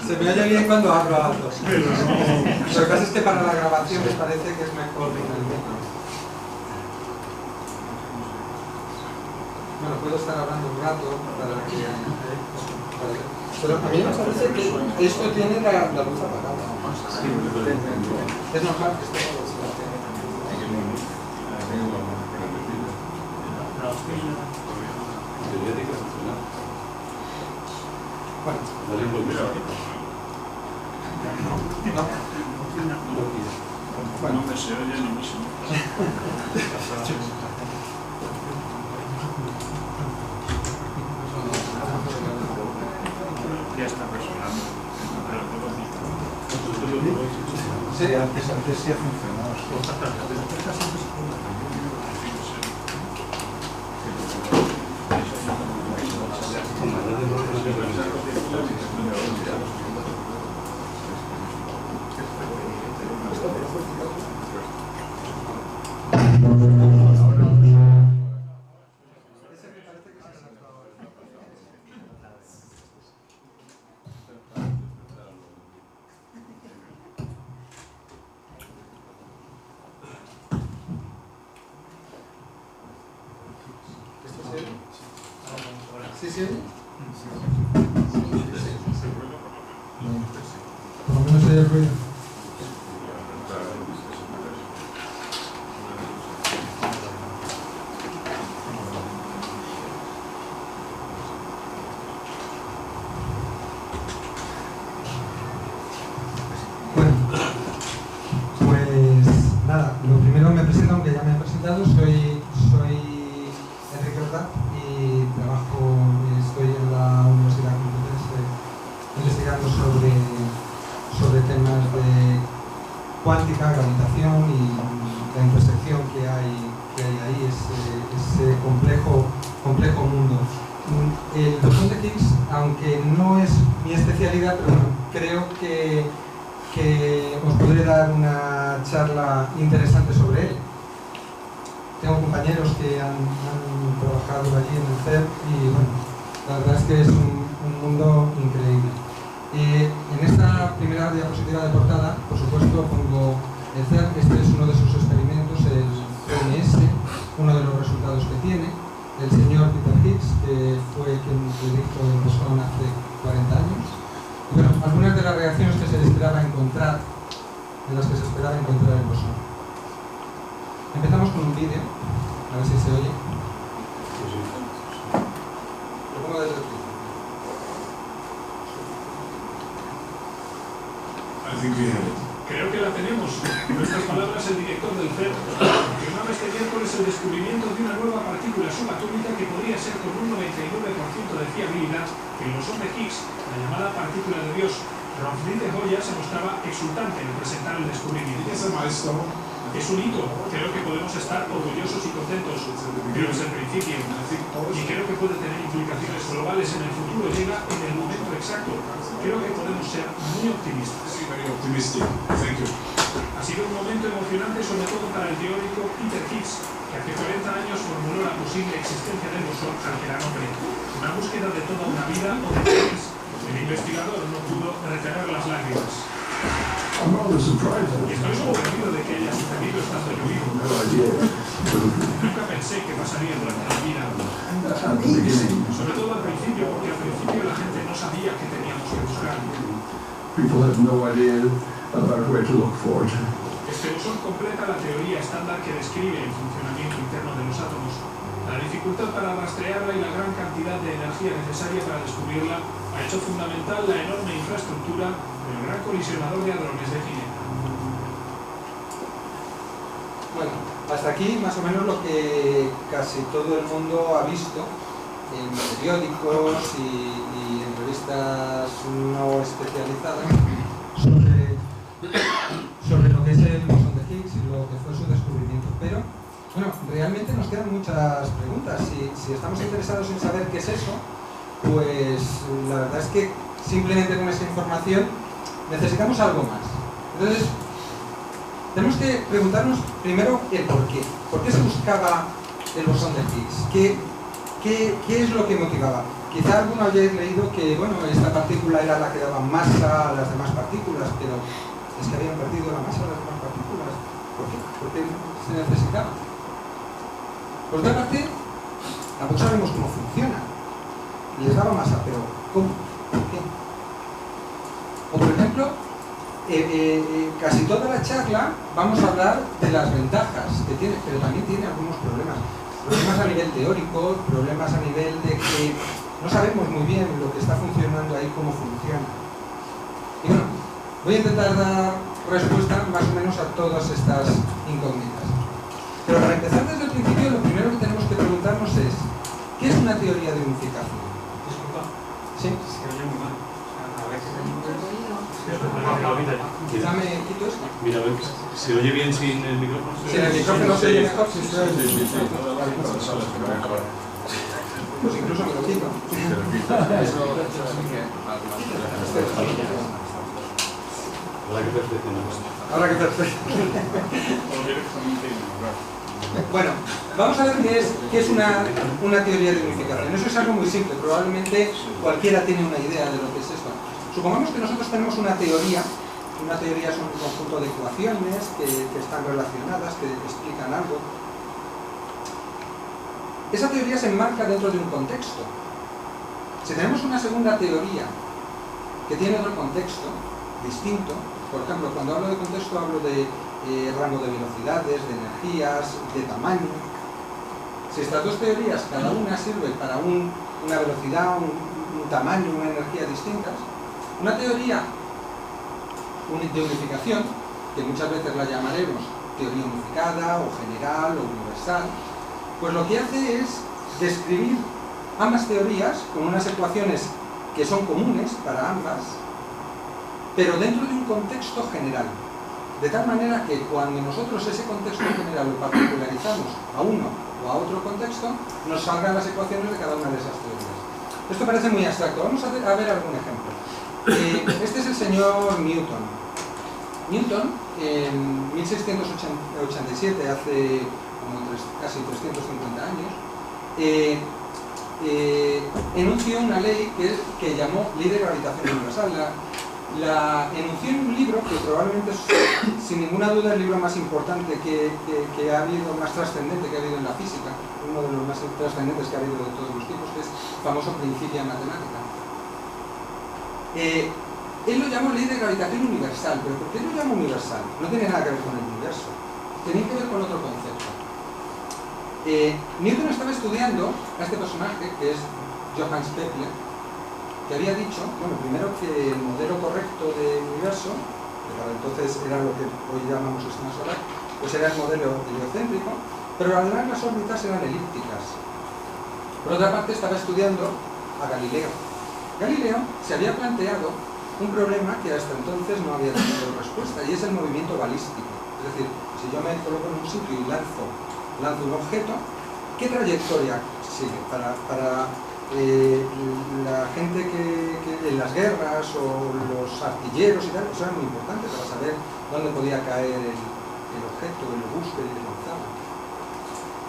Se me oye bien cuando hablo alto. Lo que pasa es que para la grabación me parece que es mejor el micro. Bueno, puedo estar hablando un rato para que... Pero a mí me parece que esto tiene la luz apagada. Es normal que esté todo así. Bueno, no me se oye ni mismo. Ya está resonando. Sí, antes sí ha funcionado. ¿Sí, sí? Por lo menos hay el ruido. Bueno, pues nada, lo primero me presento, aunque ya me he presentado, soy Enrique Ordaz y estoy en la Universidad Complutense investigando sobre temas de cuántica, gravitación y la intersección que hay ahí, ese complejo mundo. El bosón de Higgs, aunque no es mi especialidad, pero bueno, creo que os podré dar una charla interesante sobre él. Tengo compañeros que han trabajado allí en el CERN y bueno, la verdad es que es un mundo increíble. En esta primera diapositiva de portada, por supuesto, pongo el CERN. Este es uno de sus experimentos, el CNS, uno de los resultados que tiene. El señor Peter Higgs, que fue quien predijo el bosón hace 40 años. Y bueno, algunas de las reacciones que se esperaba encontrar, en las que se esperaba encontrar el bosón. Empezamos con un vídeo, a ver si se oye. Lo pongo desde el principio. Creo que la tenemos. En nuestras palabras, el director del CERN afirmaba este miércoles el descubrimiento de una nueva partícula subatómica que podría ser con un 99% de fiabilidad el bosón de Higgs, la llamada partícula de Dios. Ronfrid de Hoya se mostraba exultante en presentar el descubrimiento. Es un hito, creo que podemos estar orgullosos y contentos, pero es el principio, y creo que puede tener implicaciones globales en el futuro, llega en el momento exacto. Creo que podemos ser muy optimistas. Ha sido un momento emocionante, sobre todo para el teórico Peter Higgs, que hace 40 años formuló la posible existencia del bosón al que da nombre. Una búsqueda de toda una vida o de Higgs. El investigador no pudo retener las lágrimas. Estoy sorprendido de que haya sucedido estando yo vivo. Nunca pensé que pasaría durante la vida. Sobre todo al principio, porque al principio la gente no sabía qué teníamos que buscar. Este bosón completa la teoría estándar que describe el funcionamiento interno de los átomos. La dificultad para rastrearla y la gran cantidad de energía necesaria para descubrirla ha hecho fundamental la enorme infraestructura del gran colisionador de hadrones de Ginebra. Bueno, hasta aquí más o menos lo que casi todo el mundo ha visto en periódicos y en revistas no especializadas sobre lo que es el bosón de Higgs y lo que fue su descubrimiento. Pero, bueno, realmente nos quedan muchas preguntas. Si estamos interesados en saber qué es eso, pues la verdad es que simplemente con esa información necesitamos algo más. Entonces, tenemos que preguntarnos primero el por qué. ¿Por qué se buscaba el bosón de Higgs? ¿qué es lo que motivaba? Quizá alguno hayáis leído que, bueno, esta partícula era la que daba masa a las demás partículas, pero es que habían perdido la masa a las demás partículas. ¿Por qué? Porque se necesitaba. Por otra parte, tampoco sabemos cómo funciona. Les daba masa, pero ¿cómo? ¿Por qué? O por ejemplo, casi toda la charla vamos a hablar de las ventajas que tiene, pero también tiene algunos problemas. Problemas a nivel teórico, problemas a nivel de que no sabemos muy bien lo que está funcionando ahí, cómo funciona. Y bueno, voy a intentar dar respuesta más o menos a todas estas incógnitas. Pero para empezar desde el principio, lo primero que tenemos que preguntarnos es, ¿qué es una teoría de unificación? Disculpa. ¿Sí? Se oye muy mal. A veces Quizá me quito esto. Mira, ¿se oye bien sin el micrófono? Si en el micrófono se oye mejor, si se oye. Pues incluso me lo quito. Ahora que perfeccionamos. Ahora que perfecto. Bueno, vamos a ver qué es una teoría de unificación. Eso es algo muy simple, probablemente cualquiera tiene una idea de lo que es esto. Supongamos que nosotros tenemos una teoría es un conjunto de ecuaciones que están relacionadas, que explican algo. Esa teoría se enmarca dentro de un contexto. Si tenemos una segunda teoría que tiene otro contexto distinto, por ejemplo, cuando hablo de contexto hablo de rango de velocidades, de energías, de tamaño. Si estas dos teorías, cada una sirve para una velocidad, un tamaño, una energía distintas, una teoría de unificación, que muchas veces la llamaremos teoría unificada o general o universal, pues lo que hace es describir ambas teorías con unas ecuaciones que son comunes para ambas, pero dentro de un contexto general. De tal manera que cuando nosotros ese contexto general lo particularizamos a uno o a otro contexto, nos salgan las ecuaciones de cada una de esas teorías. Esto parece muy abstracto. Vamos a ver algún ejemplo. Este es el señor Newton. Newton, en 1687, hace casi 350 años, enunció una ley que llamó Ley de Gravitación Universal. La enunció en un libro que probablemente es, sin ninguna duda, el libro más importante que ha habido, más trascendente que ha habido en la física, uno de los más trascendentes que ha habido de todos los tiempos, que es el famoso Principia Mathematica. Él lo llamó Ley de Gravitación Universal, pero ¿por qué lo llama universal? No tiene nada que ver con el universo, tenía que ver con otro concepto. Newton estaba estudiando a este personaje, que es Johannes Kepler, que había dicho, bueno, primero que el modelo correcto del universo, que para entonces era lo que hoy llamamos sistema solar, pues era el modelo heliocéntrico, pero además las órbitas eran elípticas. Por otra parte, estaba estudiando a Galileo. Galileo se había planteado un problema que hasta entonces no había tenido respuesta, y es el movimiento balístico. Es decir, si yo me coloco en un sitio y lanzo un objeto, ¿qué trayectoria sigue? Para la gente que en las guerras o los artilleros y tal, eso era muy importante para saber dónde podía caer el objeto, el bus que lanzaba.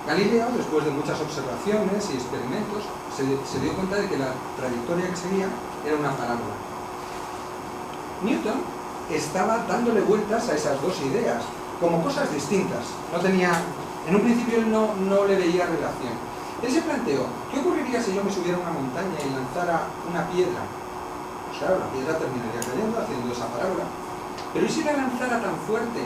Galileo, después de muchas observaciones y experimentos, se dio cuenta de que la trayectoria que seguía era una parábola. Newton estaba dándole vueltas a esas dos ideas, como cosas distintas. En un principio él no le veía relación. Él se planteó, ¿qué ocurriría si yo me subiera a una montaña y lanzara una piedra? Pues claro, la piedra terminaría cayendo haciendo esa parábola. Pero ¿y si la lanzara tan fuerte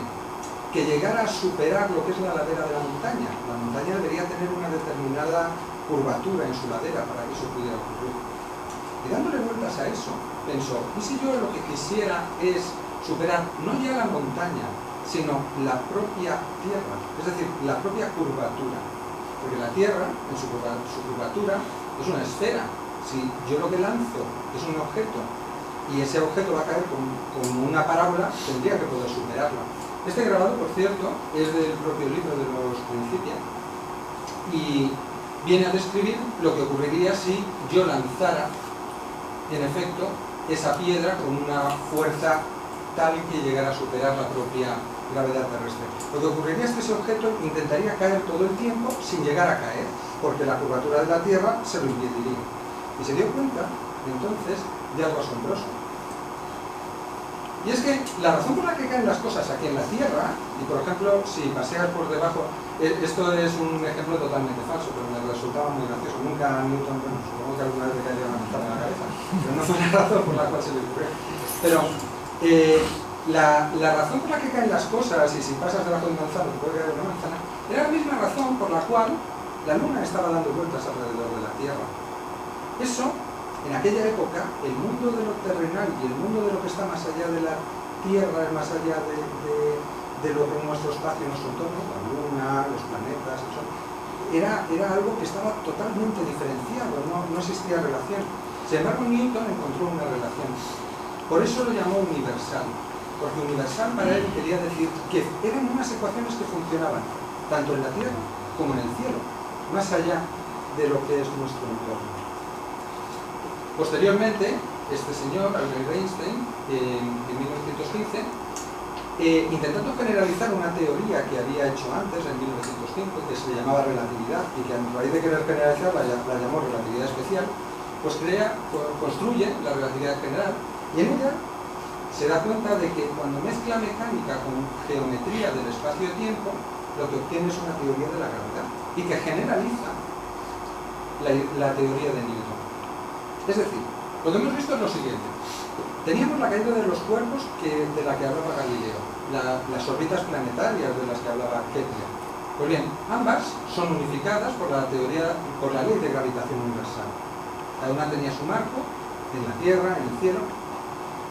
que llegara a superar lo que es la ladera de la montaña? La montaña debería tener una determinada curvatura en su ladera para que eso pudiera ocurrir. Y dándole vueltas a eso, pensó, ¿y si yo lo que quisiera es superar no ya la montaña, sino la propia Tierra? Es decir, la propia curvatura. Porque la Tierra, en su curvatura, es una esfera. Si yo lo que lanzo es un objeto y ese objeto va a caer como una parábola, tendría que poder superarla. Este grabado, por cierto, es del propio libro de los Principia y viene a describir lo que ocurriría si yo lanzara, en efecto, esa piedra con una fuerza tal que llegara a superar la propia gravedad terrestre. Lo que ocurriría es que ese objeto intentaría caer todo el tiempo sin llegar a caer, porque la curvatura de la Tierra se lo impediría. Y se dio cuenta, entonces, de algo asombroso. Y es que la razón por la que caen las cosas aquí en la Tierra, y por ejemplo, si paseas por debajo, esto es un ejemplo totalmente falso, pero me resultaba muy gracioso. Nunca Newton, bueno, supongo que alguna vez le caería una manzana en la cabeza, pero no fue la razón por la cual se le ocurrió. Pero la razón por la que caen las cosas, y si pasas debajo de un manzano te puede caer una manzana, era la misma razón por la cual la Luna estaba dando vueltas alrededor de la Tierra. Eso, en aquella época, el mundo de lo terrenal y el mundo de lo que está más allá de la Tierra, más allá de lo que es nuestro espacio, nuestro entorno, la Luna, los planetas, el Sol, era algo que estaba totalmente diferenciado, no existía relación. Sin embargo, Newton encontró una relación. Por eso lo llamó universal, porque universal para él quería decir que eran unas ecuaciones que funcionaban tanto en la Tierra como en el cielo, más allá de lo que es nuestro entorno. Posteriormente, este señor, Albert Einstein, en 1915, intentando generalizar una teoría que había hecho antes, en 1905, que se le llamaba relatividad, y que a raíz de querer generalizar la llamó relatividad especial, pues construye la relatividad general, y en ella se da cuenta de que cuando mezcla mecánica con geometría del espacio-tiempo, lo que obtiene es una teoría de la gravedad, y que generaliza la teoría de Newton. Es decir, lo que hemos visto es lo siguiente. Teníamos la caída de los cuerpos de la que hablaba Galileo, las órbitas planetarias de las que hablaba Kepler. Pues bien, ambas son unificadas por la ley de gravitación universal. Cada una tenía su marco, en la Tierra, en el cielo,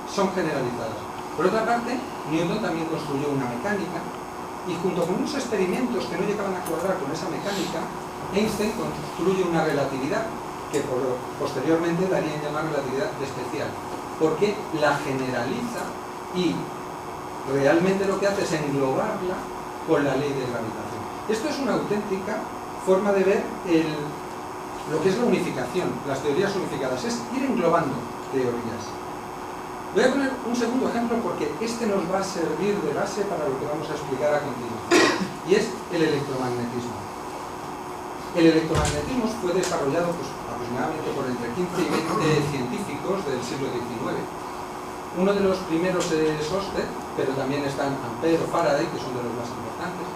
son generalizadas. Por otra parte, Newton también construyó una mecánica, y junto con unos experimentos que no llegaban a cuadrar con esa mecánica, Einstein construye una relatividad que posteriormente daría en llamar relatividad especial, porque la generaliza y realmente lo que hace es englobarla con la ley de gravitación. Esto es una auténtica forma de ver lo que es la unificación, las teorías unificadas, es ir englobando teorías. Voy a poner un segundo ejemplo porque este nos va a servir de base para lo que vamos a explicar a continuación, y es el electromagnetismo. El electromagnetismo fue desarrollado aproximadamente por entre 15 y 20 científicos del siglo XIX. Uno de los primeros es Ørsted, pero también están Ampère o Faraday, que son de los más importantes.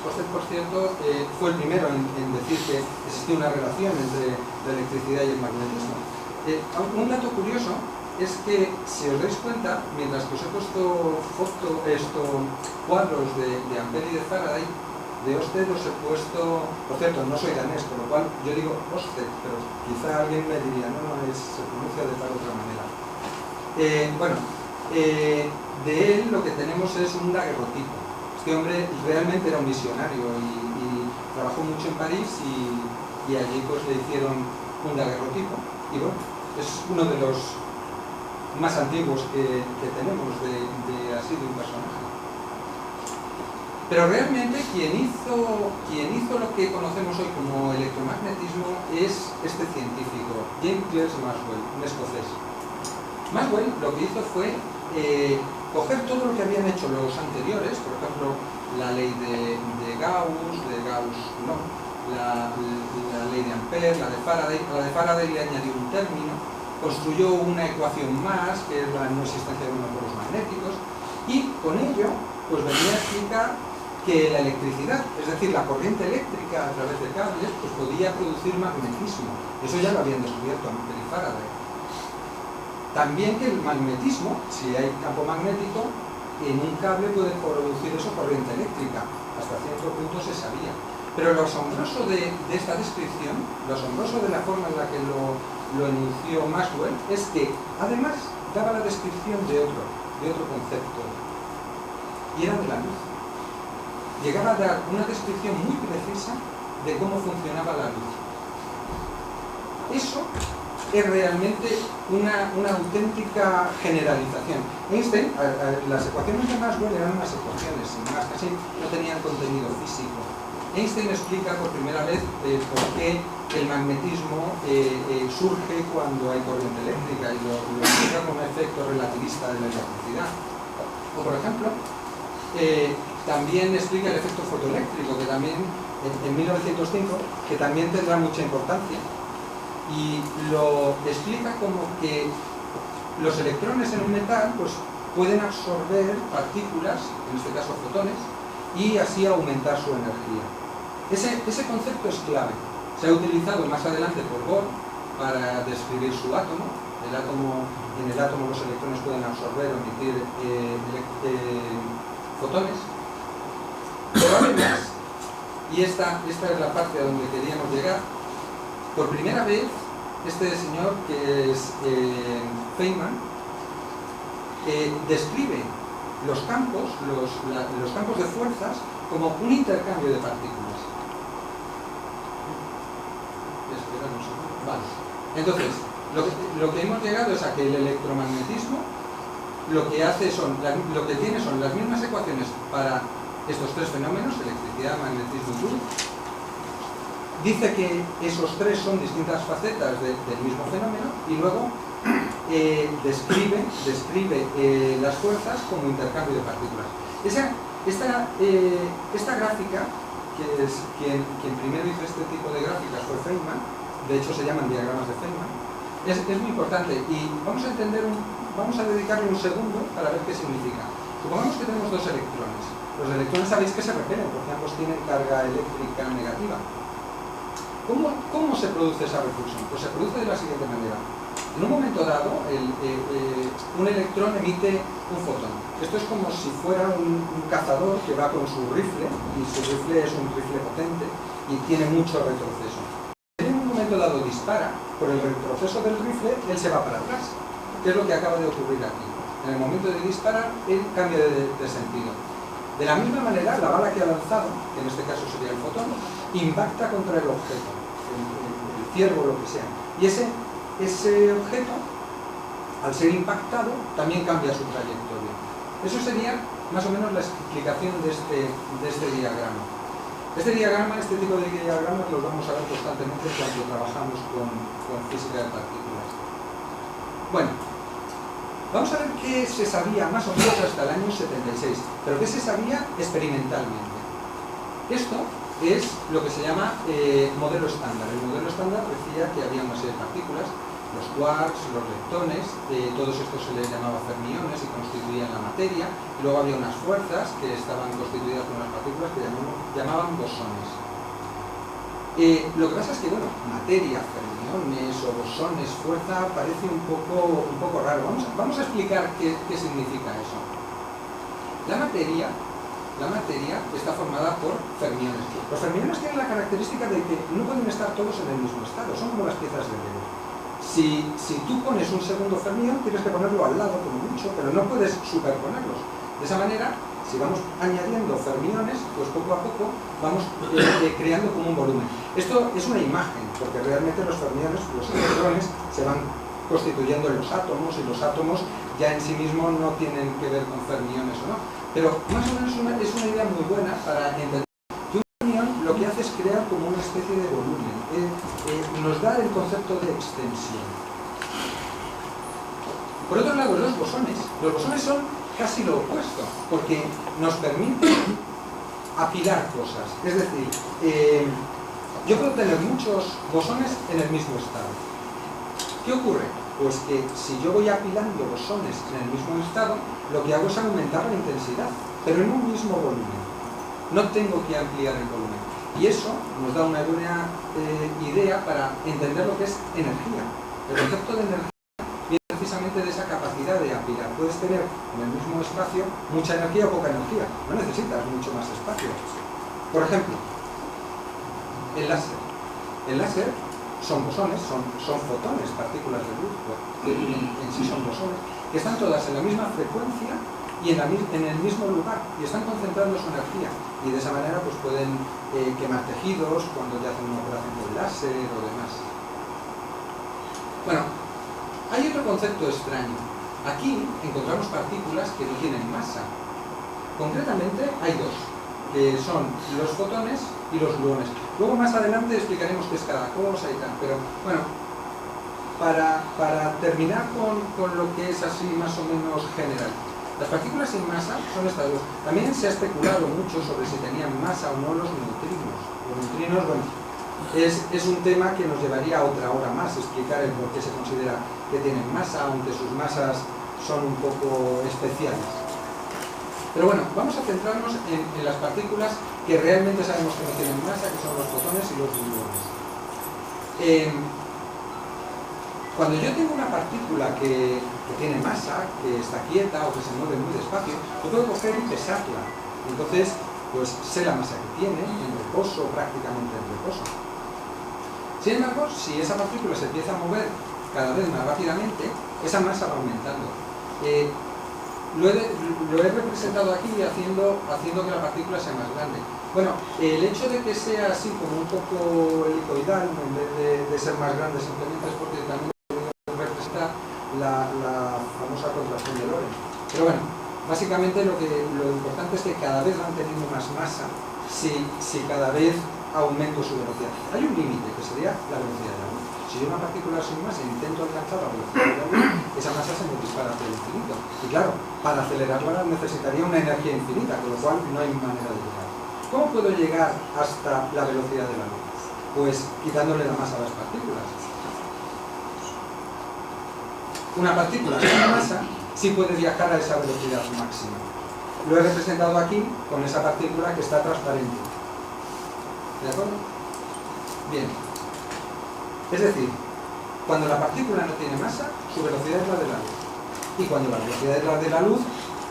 Ørsted, por cierto, fue el primero en decir que existía una relación entre la electricidad y el magnetismo. Un dato curioso es que, si os dais cuenta, mientras que os he puesto cuadros de Ampère y de Faraday, de Ørsted os he puesto, por cierto, no soy danés, por lo cual yo digo Ørsted, pero quizá alguien me diría, se pronuncia de tal otra manera. De él lo que tenemos es un daguerrotipo. Este hombre realmente era un visionario y trabajó mucho en París y allí pues le hicieron un daguerrotipo. Y bueno, es uno de los más antiguos que tenemos así de un personaje. Pero realmente quien hizo lo que conocemos hoy como electromagnetismo es este científico, James Clerk Maxwell, un escocés. Maxwell lo que hizo fue coger todo lo que habían hecho los anteriores, por ejemplo, la ley de Gauss, no, la ley de Ampère, la de Faraday. A la de Faraday le añadió un término, construyó una ecuación más, que es la no existencia de unos polos magnéticos, y con ello pues venía a explicar que la electricidad, es decir, la corriente eléctrica a través de cables, pues podía producir magnetismo. Eso ya lo habían descubierto Ampère y Faraday. También que el magnetismo, si hay campo magnético, en un cable puede producir eso corriente eléctrica. Hasta cierto punto se sabía. Pero lo asombroso de esta descripción, lo asombroso de la forma en la que lo enunció Maxwell, es que además daba la descripción de otro concepto, y era de la luz. Llegaba a dar una descripción muy precisa de cómo funcionaba la luz. Eso es realmente una auténtica generalización. Einstein, las ecuaciones de Maxwell eran unas ecuaciones, sin más, casi no tenían contenido físico. Einstein explica por primera vez por qué el magnetismo surge cuando hay corriente eléctrica y lo explica como un efecto relativista de la electricidad. O por ejemplo, también explica el efecto fotoeléctrico, que también en 1905, que también tendrá mucha importancia, y lo explica como que los electrones en un metal pues, pueden absorber partículas, en este caso fotones, y así aumentar su energía. Ese concepto es clave. Se ha utilizado más adelante por Bohr para describir su átomo. En el átomo los electrones pueden absorber o emitir fotones. Pero además, y esta es la parte a donde queríamos llegar, por primera vez este señor que es Feynman describe los campos de fuerzas como un intercambio de partículas. Vale. Entonces, lo que hemos llegado es a que el electromagnetismo lo que tiene son las mismas ecuaciones para estos tres fenómenos, electricidad, magnetismo y luz. Dice que esos tres son distintas facetas del mismo fenómeno y luego describe las fuerzas como intercambio de partículas. Esta gráfica, que es quien primero hizo este tipo de gráficas fue Feynman, de hecho se llaman diagramas de Feynman, es muy importante y vamos a dedicarle un segundo para ver qué significa. Supongamos que tenemos dos electrones. Los electrones sabéis que se repelen porque ambos tienen carga eléctrica negativa. ¿Cómo se produce esa repulsión? Pues se produce de la siguiente manera. En un momento dado, un electrón emite un fotón. Esto es como si fuera un cazador que va con su rifle, y su rifle es un rifle potente y tiene mucho retroceso. En un momento dado dispara, por el retroceso del rifle, él se va para atrás, que es lo que acaba de ocurrir aquí. En el momento de disparar, él cambia de sentido. De la misma manera, la bala que ha lanzado, que en este caso sería el fotón, impacta contra el objeto, el ciervo o lo que sea. Y ese objeto, al ser impactado, también cambia su trayectoria. Eso sería más o menos la explicación de este diagrama. Este tipo de diagramas los vamos a ver constantemente cuando trabajamos con física de partículas. Bueno, vamos a ver qué se sabía más o menos hasta el año 76, pero qué se sabía experimentalmente. Esto es lo que se llama modelo estándar. El modelo estándar decía que había una serie de partículas, los quarks, los leptones, todos estos se les llamaba fermiones y constituían la materia, y luego había unas fuerzas que estaban constituidas por unas partículas que llamaban bosones. Lo que pasa es que, bueno, materia, fermiones o bosones, fuerza, parece un poco raro. Vamos a explicar qué significa eso. La materia está formada por fermiones. Los fermiones tienen la característica de que no pueden estar todos en el mismo estado, son como las piezas de Lego. Si tú pones un segundo fermión, tienes que ponerlo al lado como mucho, pero no puedes superponerlos. De esa manera, si vamos añadiendo fermiones, pues poco a poco vamos creando como un volumen. Esto es una imagen, porque realmente los fermiones, los electrones, se van constituyendo en los átomos, y los átomos ya en sí mismos no tienen que ver con fermiones o no. Pero más o menos es una idea muy buena para entender que un fermión lo que hace es crear como una especie de volumen. Nos da el concepto de extensión. Por otro lado, los bosones. Los bosones son casi lo opuesto, porque nos permiten apilar cosas. Es decir, yo puedo tener muchos bosones en el mismo estado. ¿Qué ocurre? Pues que si yo voy apilando bosones en el mismo estado, lo que hago es aumentar la intensidad, pero en un mismo volumen. No tengo que ampliar el volumen. Y eso nos da una buena idea para entender lo que es energía. El concepto de energía viene precisamente de esa capacidad de apilar. Puedes tener en el mismo espacio mucha energía o poca energía. No necesitas mucho más espacio. Por ejemplo, el láser. El láser son bosones, son fotones, partículas de luz, que en sí son bosones, que están todas en la misma frecuencia y en el mismo lugar, y están concentrando su energía, y de esa manera pues pueden quemar tejidos cuando ya hacen una operación con láser o demás. Bueno, hay otro concepto extraño. Aquí encontramos partículas que no tienen masa. Concretamente hay dos. que son los fotones y los gluones. Luego más adelante explicaremos qué es cada cosa y tal, pero bueno, para terminar con lo que es así más o menos general. Las partículas sin masa son estas dos. También se ha especulado mucho sobre si tenían masa o no los neutrinos. Los neutrinos, bueno, es un tema que nos llevaría a otra hora más explicar el por qué se considera que tienen masa, aunque sus masas son un poco especiales. Pero bueno, vamos a centrarnos en las partículas que realmente sabemos que no tienen masa, que son los fotones y los gluones. Cuando yo tengo una partícula que tiene masa, que está quieta o que se mueve muy despacio, yo puedo coger y pesarla. Entonces, pues sé la masa que tiene, en reposo, prácticamente en reposo. Sin embargo, si esa partícula se empieza a mover cada vez más rápidamente, esa masa va aumentando. Lo he representado aquí haciendo que la partícula sea más grande. Bueno, el hecho de que sea así como un poco helicoidal, en vez de ser más grande simplemente es porque también representa la famosa contracción de Lorentz. Pero bueno, básicamente lo importante es que cada vez van teniendo más masa si cada vez aumento su velocidad. Hay un límite que sería la velocidad de la luz. Si yo una partícula sin masa intento alcanzar la velocidad de la luz, esa masa se me dispara hacia el infinito. Y claro, para acelerarla necesitaría una energía infinita, con lo cual no hay manera de llegar. ¿Cómo puedo llegar hasta la velocidad de la luz? Pues quitándole la masa a las partículas. Una partícula sin masa sí puede viajar a esa velocidad máxima. Lo he representado aquí con esa partícula que está transparente. ¿De acuerdo? Bien. Es decir, cuando la partícula no tiene masa, su velocidad es la de la luz. Y cuando la velocidad es la de la luz,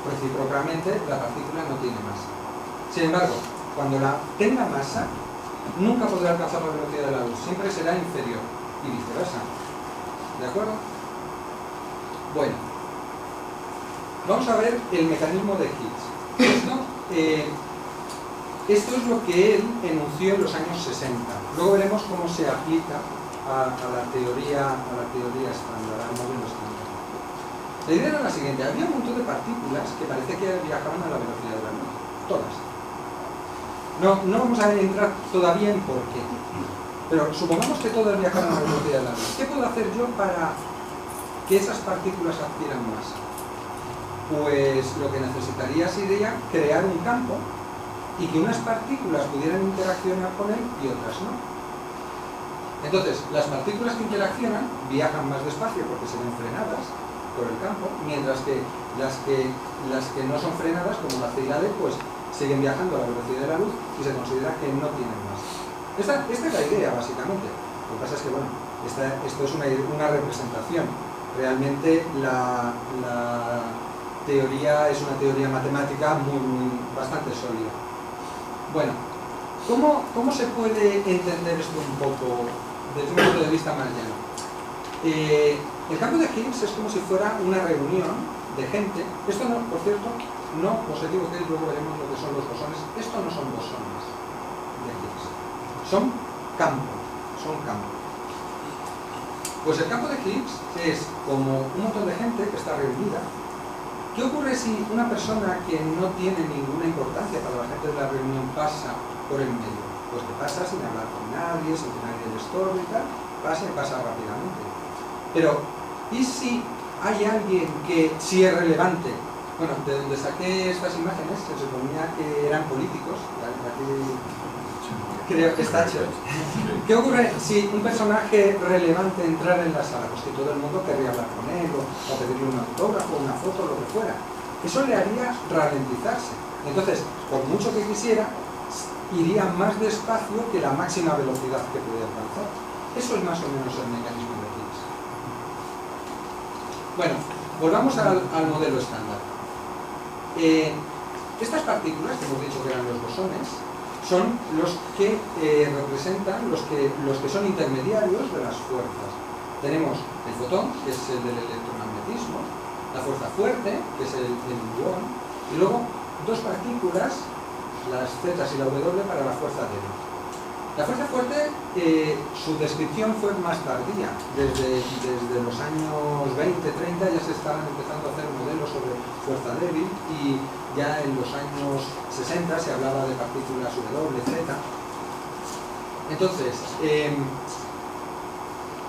recíprocamente la partícula no tiene masa. Sin embargo, cuando la tenga masa, nunca podrá alcanzar la velocidad de la luz. Siempre será inferior y viceversa. ¿De acuerdo? Bueno, vamos a ver el mecanismo de Higgs. Esto es lo que él enunció en los años 60. Luego veremos cómo se aplica a la teoría estándar, al modelo estándar. La idea era la siguiente: había un montón de partículas que parece que viajaban a la velocidad de la luz. Todas. No vamos a entrar todavía en por qué. Pero supongamos que todas viajaran a la velocidad de la luz. ¿Qué puedo hacer yo para que esas partículas adquieran masa? Pues lo que necesitaría sería crear un campo y que unas partículas pudieran interaccionar con él y otras no. Entonces, las partículas que interaccionan viajan más despacio porque se ven frenadas por el campo, mientras que las que no son frenadas, como la C y la D, pues siguen viajando a la velocidad de la luz y se considera que no tienen masa. Esta es la idea, básicamente. Lo que pasa es que, bueno, esto es una representación. Realmente la teoría es una teoría matemática bastante sólida. Bueno, ¿cómo se puede entender esto un poco desde un punto de vista más llano? El campo de Higgs es como si fuera una reunión de gente. Esto no, por cierto, no os equivoquéis, luego veremos lo que son los bosones. Esto no son bosones de Higgs, son campos. Pues el campo de Higgs es como un montón de gente que está reunida. ¿Qué ocurre si una persona que no tiene ninguna importancia para la gente de la reunión pasa por el medio? Pues que pasa sin hablar con nadie, sin que nadie le estorbe y tal, pasa rápidamente. Pero, ¿y si hay alguien que sí es relevante? Bueno, de donde saqué estas imágenes se suponía que eran políticos, creo que está hecho. ¿Qué ocurre si un personaje relevante entrara en la sala? Pues que todo el mundo querría hablar con él, o pedirle un autógrafo, una foto, lo que fuera. Eso le haría ralentizarse. Entonces, por mucho que quisiera, iría más despacio que la máxima velocidad que puede alcanzar. Eso es más o menos el mecanismo de Higgs. Bueno, volvamos al modelo estándar. Estas partículas, que hemos dicho que eran los bosones, son los que representan, los que son intermediarios de las fuerzas. Tenemos el fotón, que es el del electromagnetismo, la fuerza fuerte, que es el gluón, y luego dos partículas, las Z y la W, para la fuerza débil. La fuerza fuerte, su descripción fue más tardía. Desde los años 20-30 ya se estaban empezando a hacer modelos sobre fuerza débil, y ya en los años 60 se hablaba de partículas W, Z. Entonces,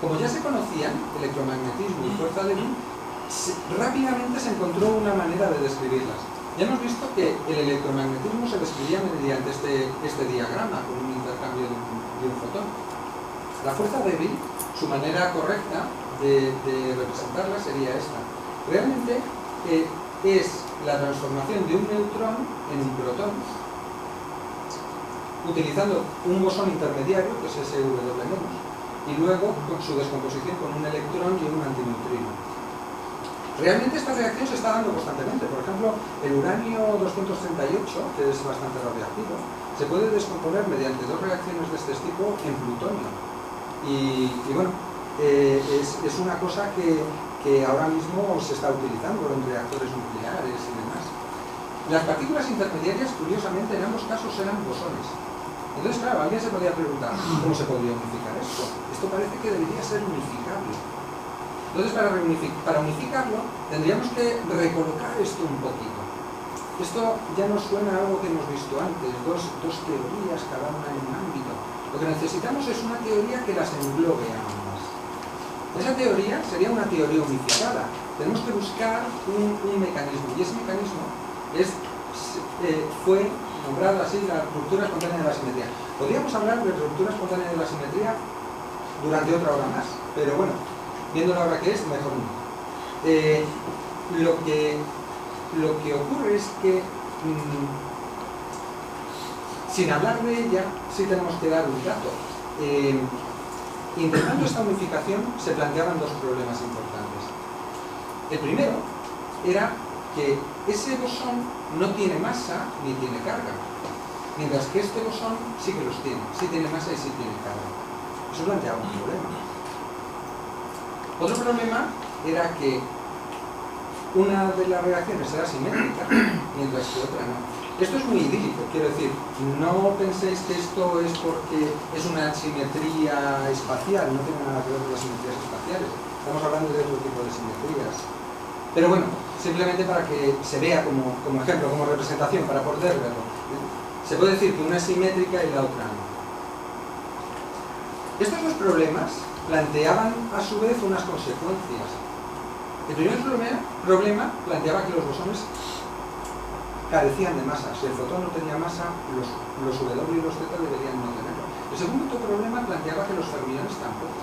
como ya se conocían electromagnetismo y fuerza débil, rápidamente se encontró una manera de describirlas. Ya hemos visto que el electromagnetismo se describía mediante este diagrama, con un intercambio de un fotón. La fuerza débil, su manera correcta de representarla sería esta. Realmente es la transformación de un neutrón en un protón, utilizando un bosón intermediario, que es ese W-, y luego con su descomposición con un electrón y un antineutrino. Realmente esta reacción se está dando constantemente. Por ejemplo, el uranio 238, que es bastante radiactivo, se puede descomponer mediante dos reacciones de este tipo en plutonio. Y bueno, es una cosa que ahora mismo se está utilizando en reactores nucleares y demás. Las partículas intermediarias, curiosamente, en ambos casos eran bosones. Entonces, claro, alguien se podría preguntar, ¿cómo se podría unificar esto? Esto parece que debería ser unificable. Entonces, para unificarlo, tendríamos que recolocar esto un poquito. Esto ya nos suena a algo que hemos visto antes, dos teorías, cada una en un ámbito. Lo que necesitamos es una teoría que las englobe a ambas. Esa teoría sería una teoría unificada. Tenemos que buscar un mecanismo, y ese mecanismo fue nombrado así la ruptura espontánea de la simetría. Podríamos hablar de ruptura espontánea de la simetría durante otra hora más, pero bueno, viendo la hora que es, mejor no. Lo que ocurre es que, sin hablar de ella, sí tenemos que dar un dato. Intentando esta unificación se planteaban dos problemas importantes. El primero era que ese bosón no tiene masa ni tiene carga, mientras que este bosón sí que los tiene, sí tiene masa y sí tiene carga. Eso planteaba un problema. Otro problema era que una de las reacciones era simétrica, mientras que otra no. Esto es muy idílico, quiero decir, no penséis que esto es porque es una simetría espacial, no tiene nada que ver con las simetrías espaciales. Estamos hablando de otro tipo de simetrías. Pero bueno, simplemente para que se vea como ejemplo, como representación, para poder verlo. Se puede decir que una es simétrica y la otra no. Estos dos problemas planteaban a su vez unas consecuencias. El primer problema planteaba que los bosones carecían de masa. Si el fotón no tenía masa, los W y los Z deberían no tenerlo. El segundo problema planteaba que los fermiones tampoco.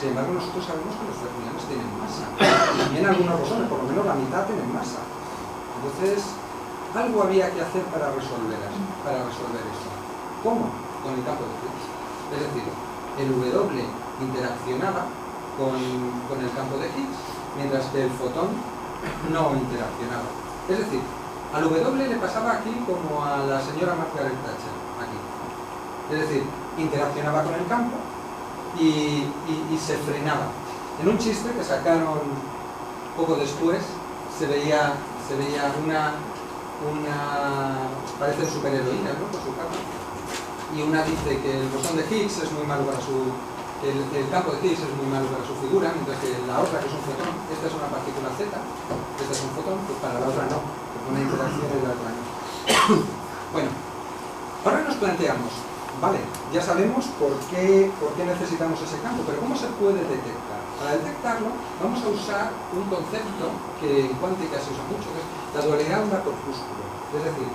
Sin embargo, nosotros sabemos que los fermiones tienen masa. También algunos bosones, por lo menos la mitad, tienen masa. Entonces, algo había que hacer para resolver eso. ¿Cómo? Con el campo de Higgs. Es decir, el W interaccionaba con el campo de Higgs, mientras que el fotón no interaccionaba. Es decir, al W le pasaba aquí como a la señora Margaret Thatcher, aquí. Es decir, interaccionaba con el campo y se frenaba. En un chiste que sacaron poco después, se veía una parece superheroína, ¿no?, por su capa. Y una dice que el bosón de Higgs es muy malo para el campo de Higgs es muy malo para su figura, mientras que la otra, que es un fotón, esta es una partícula Z, esta es un fotón, pues para la otra no, porque una interacción y la otra no. Bueno, ahora nos planteamos, vale, ya sabemos por qué necesitamos ese campo, pero ¿cómo se puede detectar? Para detectarlo vamos a usar un concepto que en cuántica se usa mucho, que es la dualidad onda-corpúsculo. Es decir,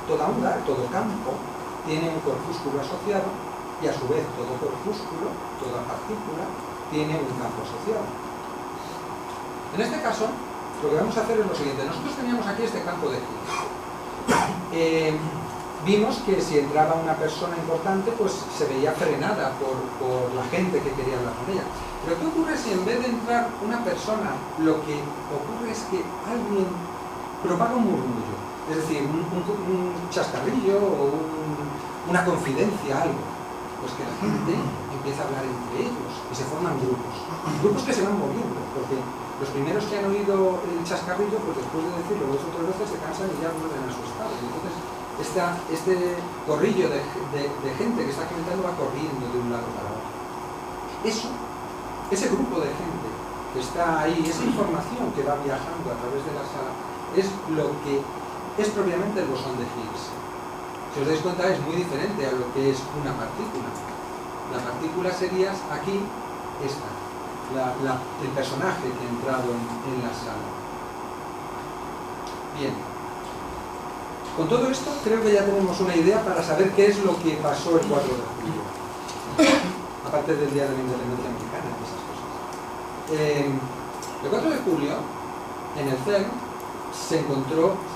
toda onda, todo campo, tiene un corpúsculo asociado y a su vez todo corpúsculo, toda partícula, tiene un campo asociado. En este caso, lo que vamos a hacer es lo siguiente. Nosotros teníamos aquí este campo de Higgs. Vimos que si entraba una persona importante, pues se veía frenada por la gente que quería hablar con ella. Pero ¿qué ocurre si en vez de entrar una persona, lo que ocurre es que alguien propaga un murmullo? Es decir, un chascarrillo o una confidencia, algo. Pues que la gente empieza a hablar entre ellos y se forman grupos que se van moviendo, porque los primeros que han oído el chascarrillo, pues después de decirlo 2 o 3 veces se cansan y ya vuelven a su estado. Y entonces este corrillo de gente que está comentando va corriendo de un lado para otro. Ese grupo de gente que está ahí, esa información que va viajando a través de la sala, es lo que es propiamente el bosón de Higgs. Si os dais cuenta, es muy diferente a lo que es una partícula. La partícula sería aquí esta, el personaje que ha entrado en la sala. Bien. Con todo esto, creo que ya tenemos una idea para saber qué es lo que pasó el 4 de julio. Aparte del Día de la Independencia Americana y esas cosas. El 4 de julio, en el CERN,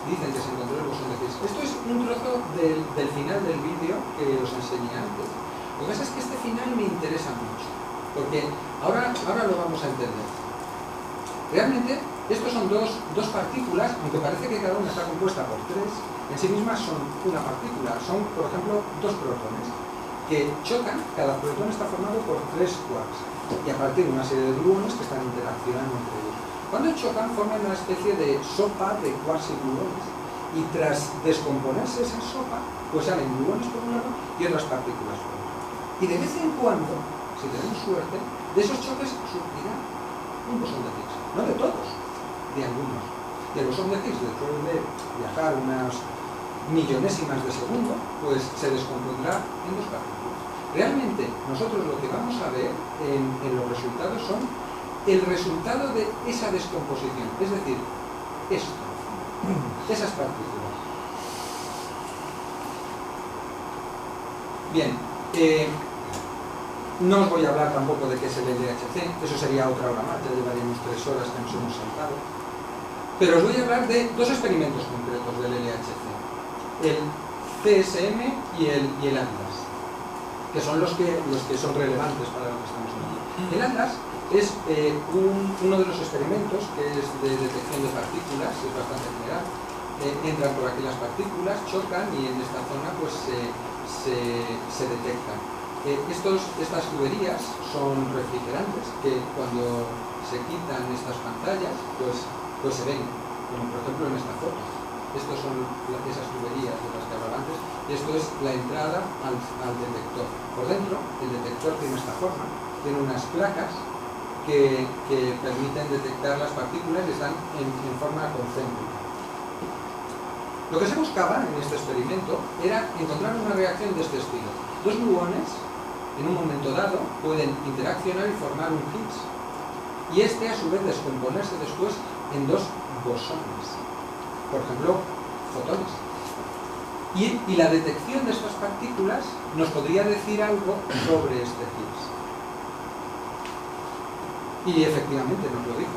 dicen que se encontró el bosón de Higgs. Esto es un trozo del final del vídeo que os enseñé antes. Lo que pasa es que este final me interesa mucho, porque ahora lo vamos a entender. Realmente, estos son dos partículas, aunque parece que cada una está compuesta por tres, en sí mismas son una partícula. Son, por ejemplo, dos protones que chocan. Cada protón está formado por tres quarks, y a partir de una serie de gluones que están interaccionando entre ellos. Cuando chocan, forman una especie de sopa de quarks y gluones, y tras descomponerse esa sopa, pues salen gluones por un lado y otras partículas por otro. Y de vez en cuando, si tenemos suerte, de esos choques surgirá un bosón de Higgs. No de todos, de algunos. Y el bosón de Higgs, después de viajar unas millonésimas de segundo, pues se descompondrá en dos partículas. Realmente, nosotros lo que vamos a ver en los resultados son el resultado de esa descomposición, es decir, esto, esas partículas. Bien, no os voy a hablar tampoco de qué es el LHC, eso sería otra hora más, ya llevaríamos 3 horas que nos hemos saltado. Pero os voy a hablar de dos experimentos concretos del LHC, el CSM y el Atlas, que son los que son relevantes para lo que estamos hablando. El Atlas es uno de los experimentos que es de detección de partículas, es bastante general. Entran por aquí las partículas, chocan y en esta zona pues se detectan. Estas tuberías son refrigerantes que cuando se quitan estas pantallas pues se ven, como por ejemplo en esta foto. Estos son esas tuberías de las que hablaba antes, y esto es la entrada al detector. Por dentro, el detector tiene esta forma, tiene unas placas que permiten detectar las partículas y están en forma concéntrica. Lo que se buscaba en este experimento era encontrar una reacción de este estilo. Dos gluones, en un momento dado, pueden interaccionar y formar un Higgs, y este a su vez descomponerse después en dos bosones, por ejemplo, fotones. Y la detección de estas partículas nos podría decir algo sobre este Higgs. Y efectivamente nos lo dijo.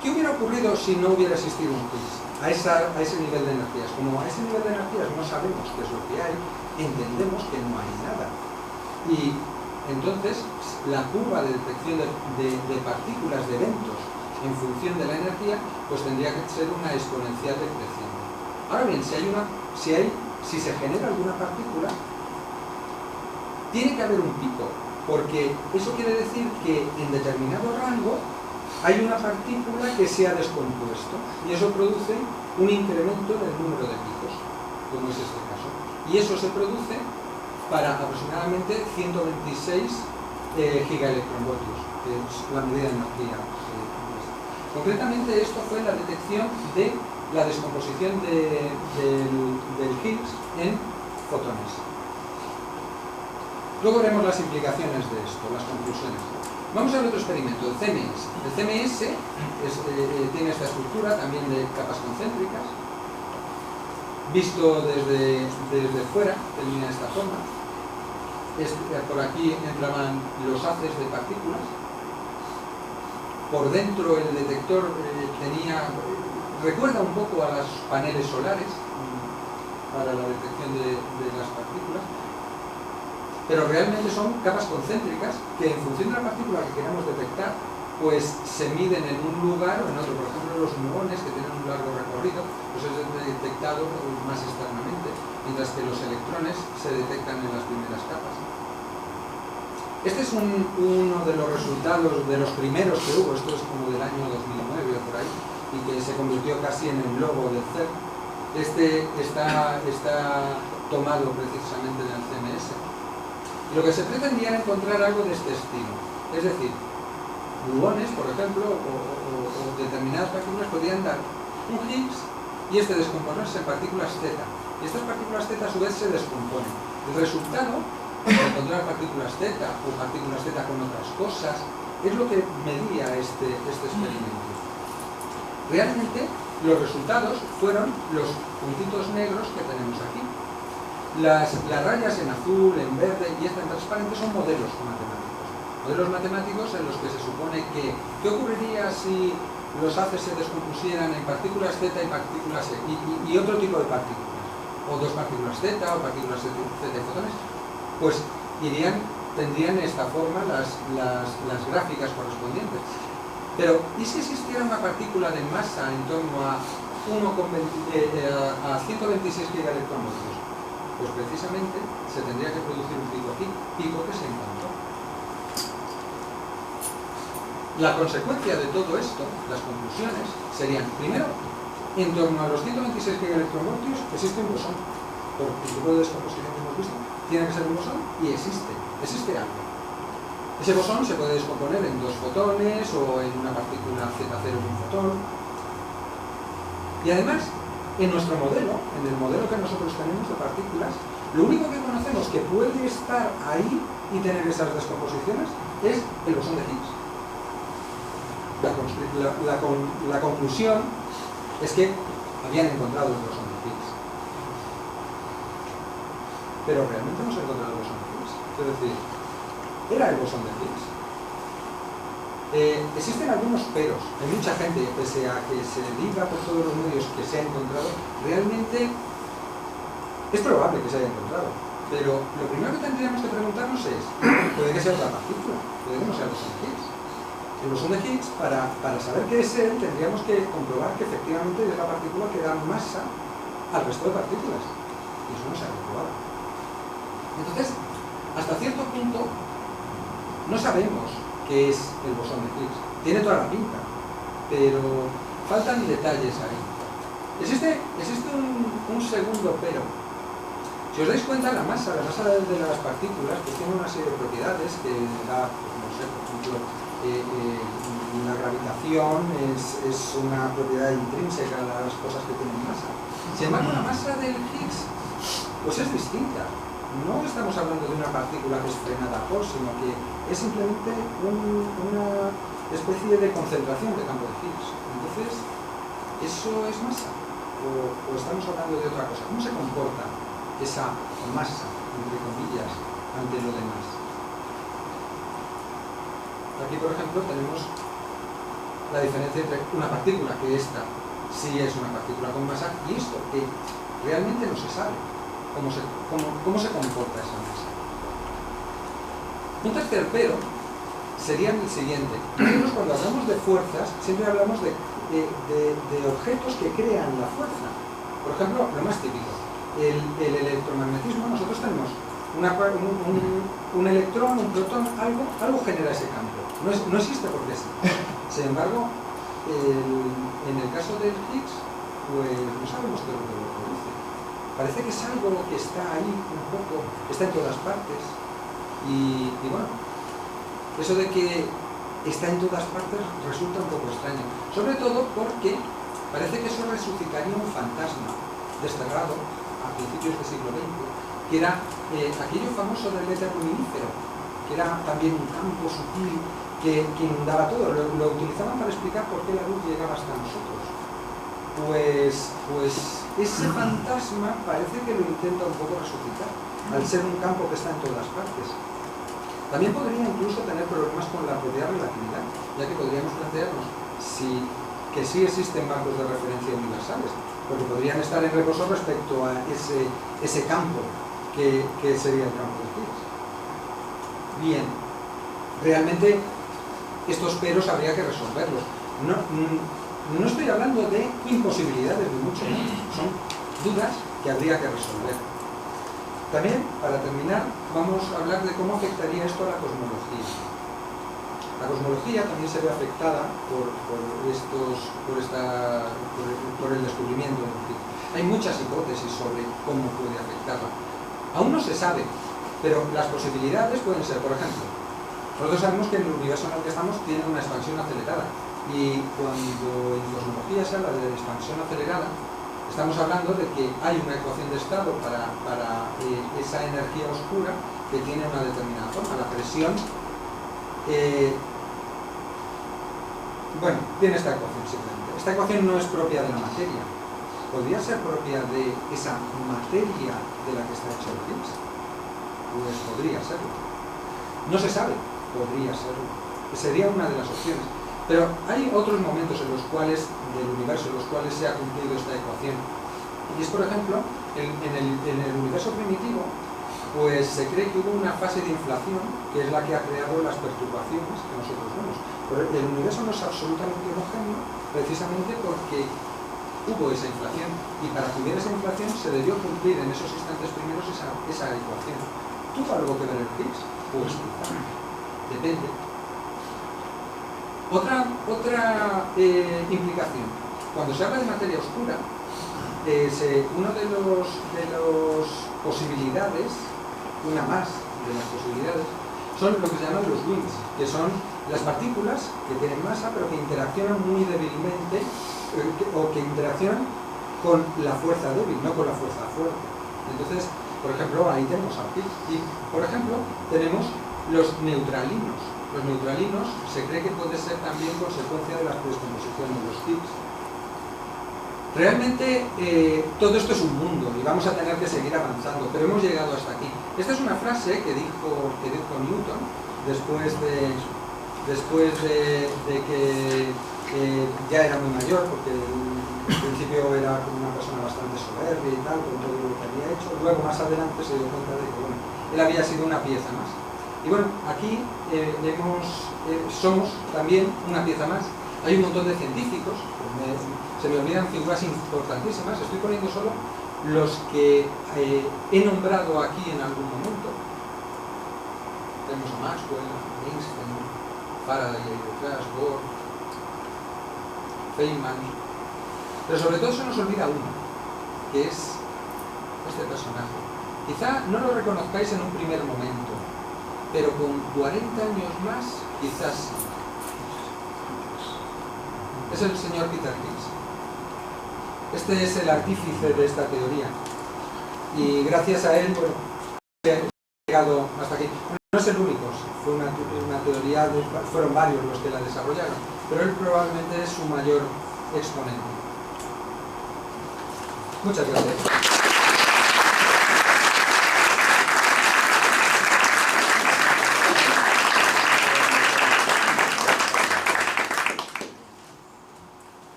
¿Qué hubiera ocurrido si no hubiera existido un Higgs a ese nivel de energías? Como a ese nivel de energías no sabemos qué es lo que hay, entendemos que no hay nada. Y entonces la curva de detección de partículas, de eventos, en función de la energía, pues tendría que ser una exponencial decreciente. Ahora bien, si se genera alguna partícula, tiene que haber un pico, porque eso quiere decir que en determinado rango hay una partícula que se ha descompuesto, y eso produce un incremento en el número de picos, como es este caso. Y eso se produce para aproximadamente 126 gigaelectronvoltios, que es la medida de energía. Concretamente, esto fue la detección de la descomposición del Higgs en fotones. Luego veremos las implicaciones de esto, las conclusiones. Vamos al otro experimento, el CMS. El CMS tiene esta estructura también de capas concéntricas. Visto desde fuera, tenía esta forma. Por aquí entraban los haces de partículas. Por dentro el detector recuerda un poco a los paneles solares para la detección de las partículas, pero realmente son capas concéntricas que en función de la partícula que queramos detectar, pues se miden en un lugar o en otro. Por ejemplo, los muones, que tienen un largo recorrido, pues es detectado más externamente, mientras que los electrones se detectan en las primeras capas. Este es uno de los resultados de los primeros que hubo, esto es como del año 2009 o por ahí, y que se convirtió casi en el logo del CERN. Este está tomado precisamente en el CMS. Y lo que se pretendía era encontrar algo de este estilo. Es decir, gluones, por ejemplo, o determinadas partículas podrían dar un Higgs y descomponerse en partículas Z. Y estas partículas Z a su vez se descomponen. El resultado de encontrar partículas Z o partículas Z con otras cosas es lo que medía este experimento. Realmente los resultados fueron los puntitos negros que tenemos aquí. Las rayas en azul, en verde y esta en transparente son modelos matemáticos. Modelos matemáticos en los que se supone que ¿qué ocurriría si los haces se descompusieran en partículas Z y partículas E y otro tipo de partículas? O dos partículas Z o partículas Z y fotones, pues tendrían esta forma las gráficas correspondientes. Pero, ¿y si existiera una partícula de masa en torno a 126 gigaelectronvoltios? Pues precisamente se tendría que producir un pico aquí, pico que se encontró. La consecuencia de todo esto, las conclusiones, serían, primero, en torno a los 126 gigaelectronvoltios existe un bosón. Por el tipo de descomposición que hemos visto, tiene que ser un bosón y existe algo. Ese bosón se puede descomponer en dos fotones o en una partícula Z0 y un fotón. Y además, en nuestro modelo, en el modelo que nosotros tenemos de partículas, lo único que conocemos que puede estar ahí y tener esas descomposiciones es el bosón de Higgs. La conclusión es que habían encontrado el bosón de Higgs. Pero realmente no se encontró el bosón de Higgs. Es decir, era el bosón de Higgs. Existen algunos peros. Hay mucha gente, pese a que se diga por todos los medios que se ha encontrado, realmente es probable que se haya encontrado. Pero lo primero que tendríamos que preguntarnos es, puede que sea otra partícula, puede que no sea el bosón de Higgs. El bosón de Higgs, para saber qué es él, tendríamos que comprobar que efectivamente es la partícula que da masa al resto de partículas. Y eso no se ha comprobado. Entonces, hasta cierto punto, no sabemos qué es el bosón de Higgs. Tiene toda la pinta, pero faltan detalles ahí. Existe un segundo pero. Si os dais cuenta, la masa de las partículas pues tiene una serie de propiedades que da, no sé, por ejemplo, la gravitación es una propiedad intrínseca a las cosas que tienen masa. Sin embargo, la masa del Higgs pues es distinta. No estamos hablando de una partícula que es frenada por, sino que es simplemente una especie de concentración de campo de Higgs. Entonces, ¿eso es masa? ¿O estamos hablando de otra cosa? ¿Cómo se comporta esa masa, entre comillas, ante lo demás? Aquí, por ejemplo, tenemos la diferencia entre una partícula, que esta sí es una partícula con masa, y esto, que realmente no se sabe cómo se comporta esa masa. Un tercer pero sería el siguiente. Nosotros, cuando hablamos de fuerzas, siempre hablamos de objetos que crean la fuerza. Por ejemplo, lo más típico, el electromagnetismo. Nosotros tenemos un electrón, un protón, algo genera ese campo. No existe porque sí. Sin embargo, en el caso del Higgs, pues no sabemos qué es lo que lo produce. Parece que es algo que está ahí un poco, está en todas partes. Y bueno, eso de que está en todas partes resulta un poco extraño. Sobre todo porque parece que eso resucitaría un fantasma desterrado a principios del siglo XX, que era aquello famoso del éter luminífero, que era también un campo sutil que inundaba todo. Lo utilizaban para explicar por qué la luz llegaba hasta nosotros. Pues ese fantasma parece que lo intenta un poco resucitar, al ser un campo que está en todas partes. También podría incluso tener problemas con la propia relatividad, ya que podríamos plantearnos que sí existen marcos de referencia universales, porque podrían estar en reposo respecto a ese campo que sería el campo de Higgs. Bien, realmente estos peros habría que resolverlos. No estoy hablando de imposibilidades, ni mucho menos, son dudas que habría que resolver. También, para terminar, vamos a hablar de cómo afectaría esto a la cosmología. La cosmología también se ve afectada por el descubrimiento del Higgs. Hay muchas hipótesis sobre cómo puede afectarla. Aún no se sabe, pero las posibilidades pueden ser, por ejemplo, Nosotros sabemos que el universo en el que estamos tiene una expansión acelerada, y cuando en cosmología se habla de expansión acelerada, estamos hablando de que hay una ecuación de estado para esa energía oscura que tiene una determinada forma. La presión, bueno, tiene esta ecuación simplemente. Esta ecuación no es propia de la materia. ¿Podría ser propia de esa materia de la que está hecho el Higgs? Pues podría serlo. No se sabe, podría serlo. Sería una de las opciones. Pero hay otros momentos en los cuales, del universo, en los cuales se ha cumplido esta ecuación. Y es, por ejemplo, en el universo primitivo, pues se cree que hubo una fase de inflación, que es la que ha creado las perturbaciones que nosotros vemos. Pero el universo no es absolutamente homogéneo, precisamente porque hubo esa inflación, y para que hubiera esa inflación se debió cumplir en esos instantes primeros esa ecuación. ¿Tuvo algo que ver el Higgs? Pues quizá. Depende. Otra implicación. Cuando se habla de materia oscura, una de las posibilidades, una más de las posibilidades, son lo que se llaman los winds, que son las partículas que tienen masa pero que interaccionan muy débilmente, o que interaccionan con la fuerza débil, no con la fuerza fuerte. Entonces, por ejemplo, ahí tenemos al Higgs, y por ejemplo tenemos los neutralinos. Los neutralinos se cree que puede ser también consecuencia de la descomposición de los Higgs. Realmente todo esto es un mundo y vamos a tener que seguir avanzando, pero hemos llegado hasta aquí. Esta es una frase que dijo Newton después de que ya era muy mayor, porque en principio era como una persona bastante soberbia y tal, con todo lo que había hecho. Luego más adelante se dio cuenta de que bueno, él había sido una pieza más. Y bueno, aquí somos también una pieza más. Hay un montón de científicos, se me olvidan figuras importantísimas, estoy poniendo solo los que he nombrado aquí en algún momento. Tenemos a Maxwell, Einstein, Faraday, detrás, Bohr, Feynman, pero sobre todo se nos olvida uno, que es este personaje. Quizá no lo reconozcáis en un primer momento, pero con 40 años más, quizás sí. Es el señor Peter Higgs. Este es el artífice de esta teoría. Y gracias a él, bueno, he llegado hasta aquí. No es el único, fue una teoría, fueron varios los que la desarrollaron, pero él probablemente es su mayor exponente. Muchas gracias.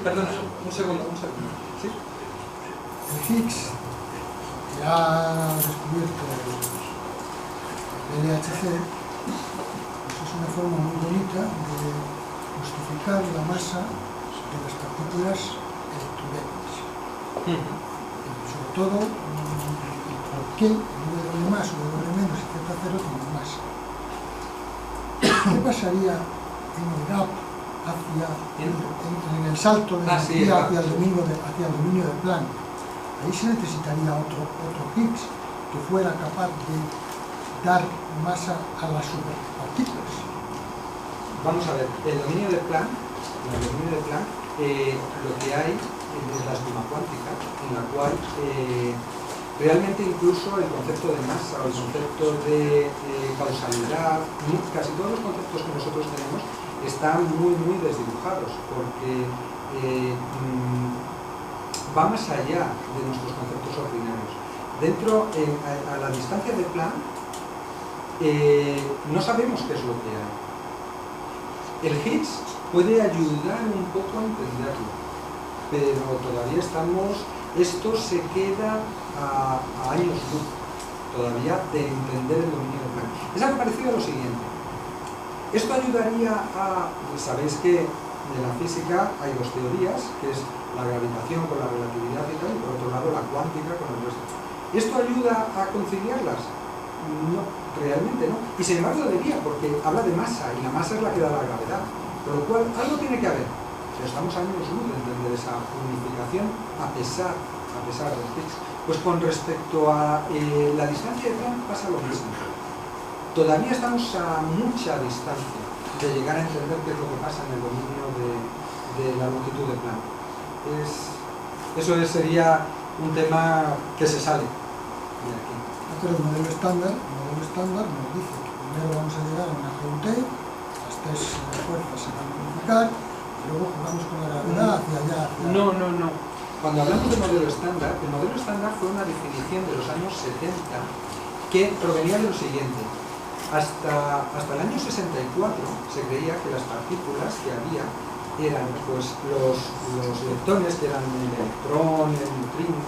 Perdona, un segundo. ¿Sí? El Higgs, que ha descubierto el LHC, pues es una forma muy bonita de justificar la masa de las partículas electromagnéticas. Sobre todo, por qué W más o W menos, Z0 tiene masa. ¿Qué pasaría en el gap en el salto de energía hacia el dominio de Planck? Ahí se necesitaría otro Higgs que fuera capaz de dar masa a las superpartículas. Vamos a ver, el dominio de Planck, lo que hay es la estima cuántica, en la cual realmente incluso el concepto de masa o el concepto de causalidad, casi todos los conceptos que nosotros tenemos están muy desdibujados, porque va más allá de nuestros conceptos ordinarios. Dentro, a la distancia de Planck, no sabemos qué es lo que hay. El Higgs puede ayudar un poco a entenderlo, pero todavía esto se queda a años luz, todavía de entender el dominio de Planck. Es algo parecido a lo siguiente. Esto ayudaría sabéis que en la física hay dos teorías, que es la gravitación con la relatividad y tal, y por otro lado la cuántica con el resto. ¿Esto ayuda a conciliarlas? No, realmente no. Y sin embargo debería, porque habla de masa, y la masa es la que da la gravedad. Por lo cual, algo tiene que haber. pero estamos años luz de entender esa unificación a pesar del Higgs. Pues con respecto a la distancia de Planck pasa lo mismo. Todavía estamos a mucha distancia de llegar a entender qué es lo que pasa en el dominio de la longitud de Planck. Eso sería un tema que se sale de aquí. Pero el modelo estándar nos dice que primero vamos a llegar a una GUT, las tres fuerzas se van a unificar, y luego jugamos con la gravedad hacia allá. No. Cuando hablamos de modelo estándar, el modelo estándar fue una definición de los años 70 que provenía de lo siguiente. Hasta el año 64 se creía que las partículas que había eran pues, los leptones, que eran el electrón, el neutrino,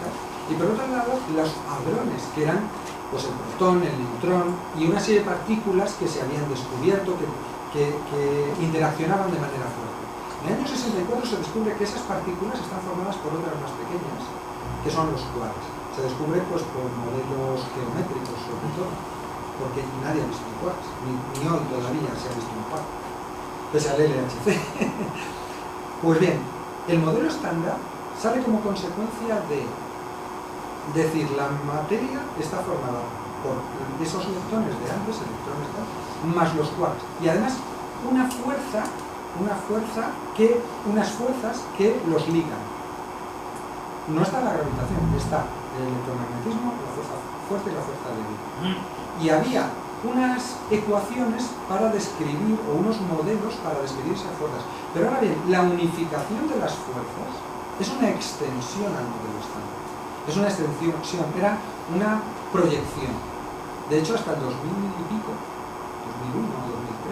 y por otro lado los hadrones, que eran pues, el protón, el neutrón, y una serie de partículas que se habían descubierto que interaccionaban de manera fuerte. En el año 64 se descubre que esas partículas están formadas por otras más pequeñas, que son los quarks. Se descubre pues, por modelos geométricos, sobre todo, porque nadie ha visto un quarks, ni hoy todavía se ha visto un quark, pese al LHC. Pues bien, el modelo estándar sale como consecuencia de decir, la materia está formada por esos leptones de antes, electrones de antes, más los quarks, y además unas fuerzas que los ligan. No está la gravitación, está el electromagnetismo, la fuerza fuerte y la fuerza débil. Y había unas ecuaciones para describir, o unos modelos para describir esas fuerzas. Pero ahora bien, la unificación de las fuerzas es una extensión al modelo estándar. Es una extensión, era una proyección. De hecho, hasta el 2000 y pico, 2001 o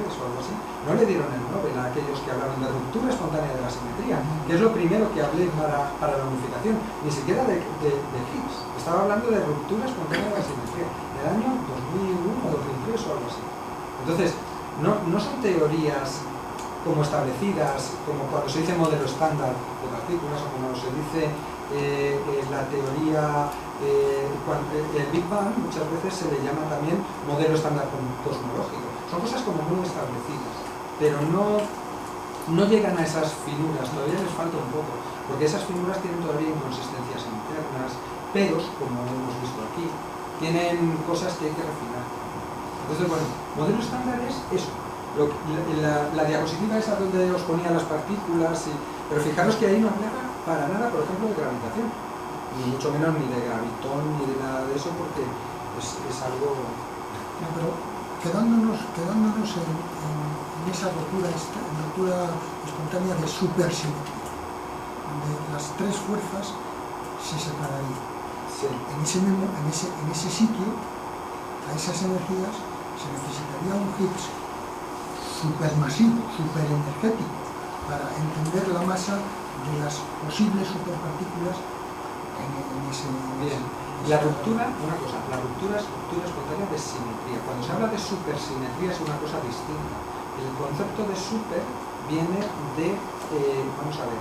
2003 o algo así, no le dieron el Nobel a aquellos que hablaron de ruptura espontánea de la simetría, que es lo primero que hablé para la unificación, ni siquiera de Higgs. Estaba hablando de ruptura espontánea de la simetría, del año 2001 o 2003 o algo así. Entonces, no son teorías como establecidas, como cuando se dice modelo estándar de partículas, o como se dice la teoría, el Big Bang muchas veces se le llama también modelo estándar cosmológico. Son cosas como muy establecidas, pero no llegan a esas finuras, todavía les falta un poco, porque esas finuras tienen todavía inconsistencias internas, peros, como hemos visto aquí, tienen cosas que hay que refinar. Entonces, bueno, modelo estándar es eso. La diapositiva esa donde os ponía las partículas, pero fijaros que ahí no hablaba para nada, por ejemplo, de gravitación, ni mucho menos ni de gravitón, ni de nada de eso, porque es algo... No, pero quedándonos en esa ruptura espontánea de supersimetría, de las tres fuerzas se separarían. Sí. En ese sitio, a esas energías, se necesitaría un Higgs supermasivo, superenergético, para entender la masa de las posibles superpartículas en ese... Bien. La ruptura, una cosa, la ruptura es ruptura espontánea de simetría. Cuando se habla de supersimetría es una cosa distinta. El concepto de super viene de, vamos a ver,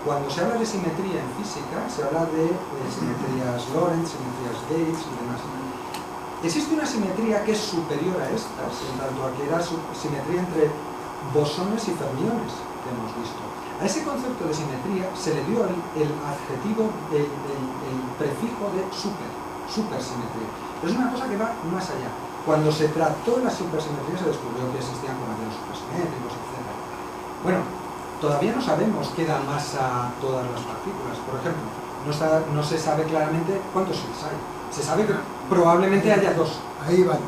cuando se habla de simetría en física, se habla de simetrías Lorentz, simetrías Gates y demás. Existe una simetría que es superior a estas, en tanto a que era simetría entre bosones y fermiones, que hemos visto. A ese concepto de simetría se le dio el adjetivo, el prefijo de supersimetría. Pero es una cosa que va más allá. Cuando se trató la supersimetría se descubrió que existían modelos supersimétricos, etc. Bueno, todavía no sabemos qué da masa a todas las partículas. Por ejemplo, no se sabe claramente cuántos Higgs hay. Se sabe que probablemente haya dos. Ahí va.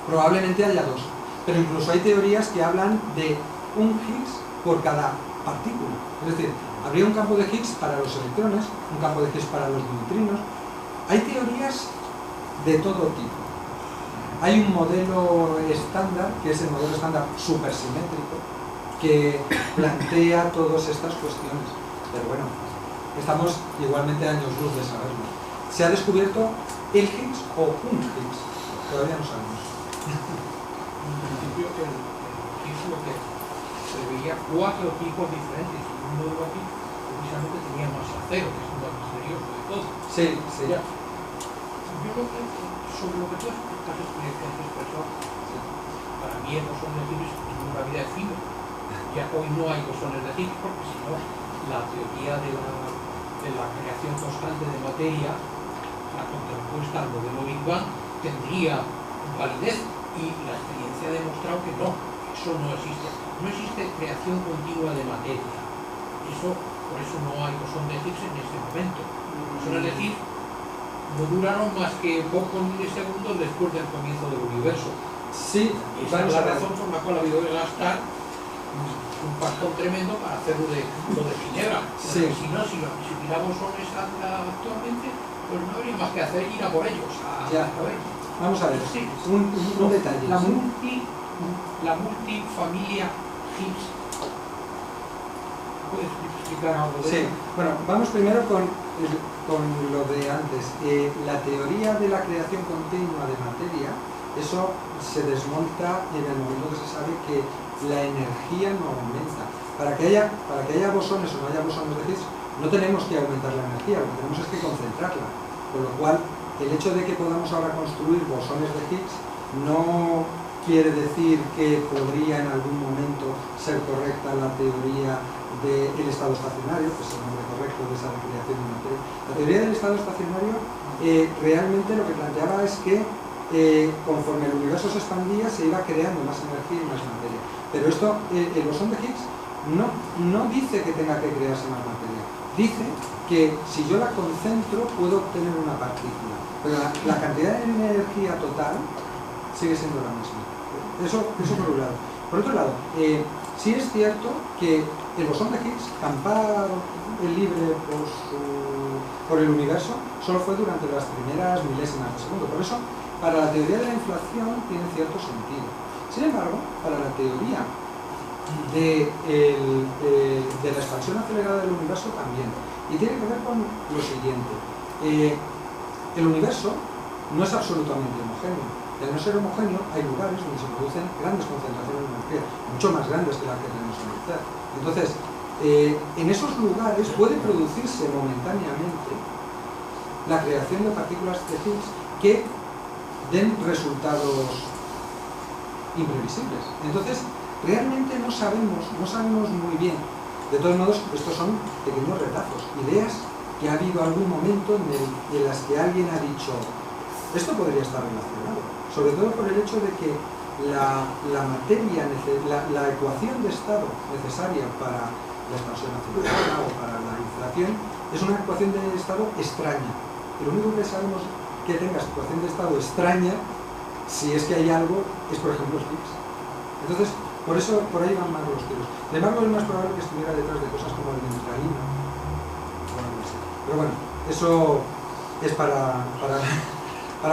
Probablemente haya dos. Pero incluso hay teorías que hablan de un Higgs por cada partícula. Es decir, habría un campo de Higgs para los electrones, un campo de Higgs para los neutrinos. Hay teorías de todo tipo. Hay un modelo estándar, que es el modelo estándar supersimétrico, que plantea todas estas cuestiones. Pero bueno, estamos igualmente años luz de saberlo. ¿Se ha descubierto el Higgs o un Higgs? Todavía no sabemos. En principio, el Higgs lo que preveía cuatro tipos diferentes. Y uno de los aquí, precisamente, tenía masa cero, que es lo más misterioso de todo. Sí, sí. Ya. Yo creo que sobre lo que tú estás expresado, para mí el bosón de Higgs es una gravedad fina. ya hoy no hay bosones de Higgs, porque si no, la teoría de la creación constante de materia, la contrapuesta al modelo Big Bang, tendría validez, y la experiencia ha demostrado que no, eso no existe. No existe creación continua de materia. Por eso no hay bosón de Higgs en este momento. Los bosones de Higgs no duraron más que pocos milisegundos después del comienzo del universo. Sí, Esa es la razón por la cual ha habido que gastar un pastón tremendo para hacer lo de Ginebra. Sí. Si no, si hubiera bosones actualmente, pues no habría más que hacer ir a por ellos. Ya. Vamos a ver, Sí. un detalle. La multifamilia Higgs. ¿Puedes explicar algo de Sí, eso? bueno, vamos primero con lo de antes. La teoría de la creación continua de materia, eso se desmonta en el momento que se sabe que la energía no aumenta. Para que haya bosones o no haya bosones de Higgs, no tenemos que aumentar la energía, lo que tenemos es que concentrarla. Con lo cual, el hecho de que podamos ahora construir bosones de Higgs no quiere decir que podría en algún momento ser correcta la teoría del estado estacionario, que es el nombre correcto de esa creación de materia. La teoría del estado estacionario realmente lo que planteaba es que conforme el universo se expandía se iba creando más energía y más materia. Pero esto, el bosón de Higgs no dice que tenga que crearse más materia, dice que si yo la concentro puedo obtener una partícula, pero la cantidad de energía total sigue siendo la misma. Eso por un lado. Por otro lado, sí es cierto que el bosón de Higgs, campar libre por el universo, solo fue durante las primeras milésimas de segundo. Por eso, para la teoría de la inflación tiene cierto sentido. Sin embargo, para la teoría de la expansión acelerada del universo también. Y tiene que ver con lo siguiente. El universo no es absolutamente homogéneo. Y al no ser homogéneo, hay lugares donde se producen grandes concentraciones de energía, mucho más grandes que las que tenemos en el CERN. Entonces, en esos lugares puede producirse momentáneamente la creación de partículas de Higgs que den resultados imprevisibles. Entonces, realmente no sabemos muy bien. De todos modos, estos son pequeños retazos, ideas que ha habido algún momento en las que alguien ha dicho esto podría estar relacionado, sobre todo por el hecho de que la materia, la ecuación de estado necesaria para la expansión acelerada o para la inflación es una ecuación de estado extraña. Y lo único que sabemos que tenga esta ecuación de estado extraña, si es que hay algo, es por ejemplo Higgs. Entonces, por ahí van más los tiros. De embargo, es más probable que estuviera detrás de cosas como el neutralino o algo así. Pero bueno, eso es para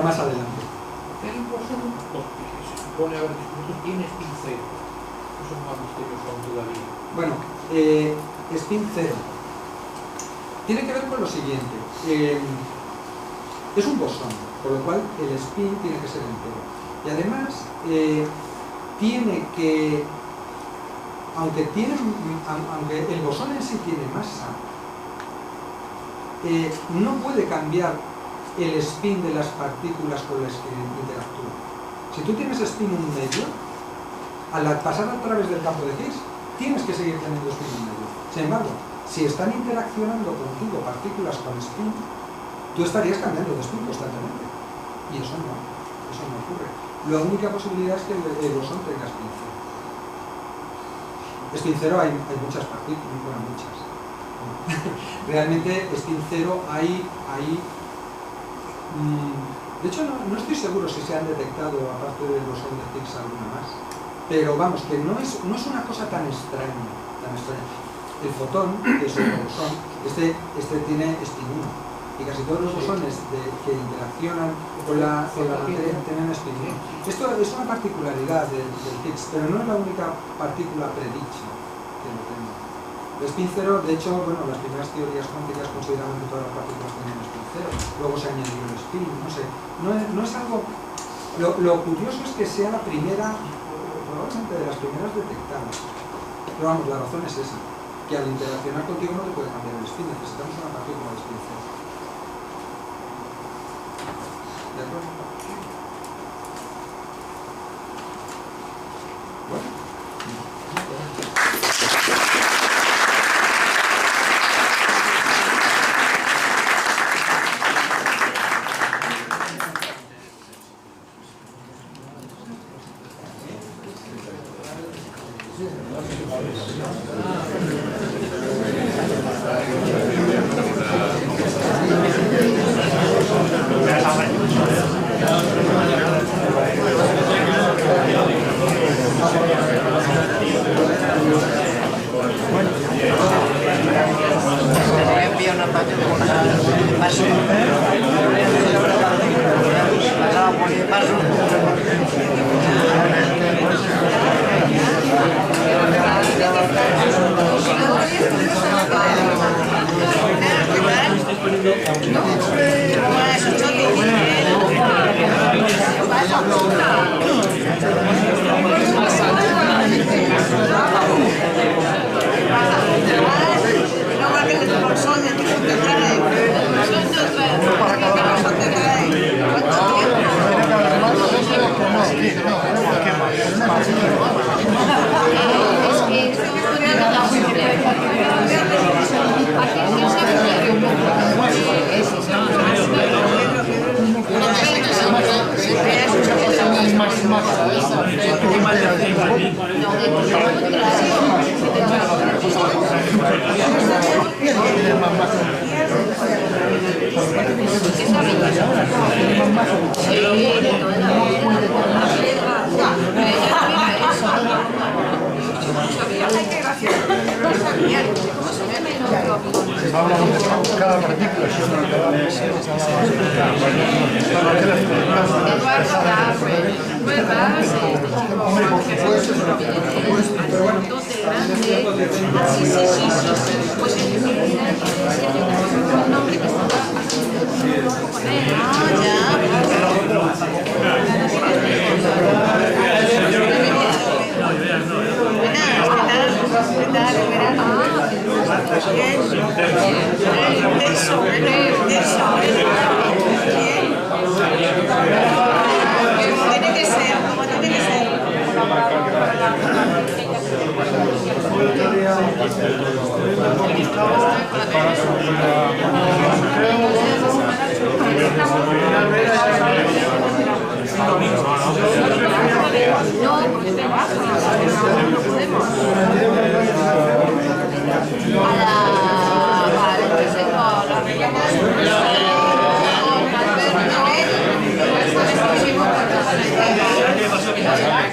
más adelante. El bosón, que se supone haber descubierto, tiene spin cero. Eso es más misterioso aún todavía. Bueno, spin cero. Tiene que ver con lo siguiente. Es un bosón, por lo cual el spin tiene que ser entero. Y además, tiene que, aunque el bosón en sí tiene masa, no puede cambiar el spin de las partículas con las que interactúa. Si tú tienes spin 1 medio, al pasar a través del campo de Higgs, tienes que seguir teniendo spin 1 medio. Sin embargo, si están interaccionando contigo partículas con spin, tú estarías cambiando de spin constantemente. Y eso no ocurre. La única posibilidad es que el bosón tenga spin cero. Spin cero hay muchas partículas, bueno, muchas. Realmente spin cero hay de hecho no estoy seguro si se han detectado aparte del bosón de Higgs alguna más, pero vamos, que no es una cosa tan extraña. El fotón, que es un bosón, este tiene spin 1 y casi todos los bosones que interaccionan con la materia tienen spin 1. Esto es una particularidad del Higgs, pero no es la única partícula predicha que lo tenga. El spin cero, de hecho, bueno, las primeras teorías cuánticas consideraban que todas las partículas tenían spin cero, luego se añadió el spin, no sé, no es algo. Lo curioso es que sea la primera, probablemente de las primeras detectadas. Pero vamos, la razón es esa, que al interaccionar contigo no te puede cambiar el spin, necesitamos una partícula de spin cero. ¿De acuerdo? Bueno.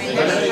Vale,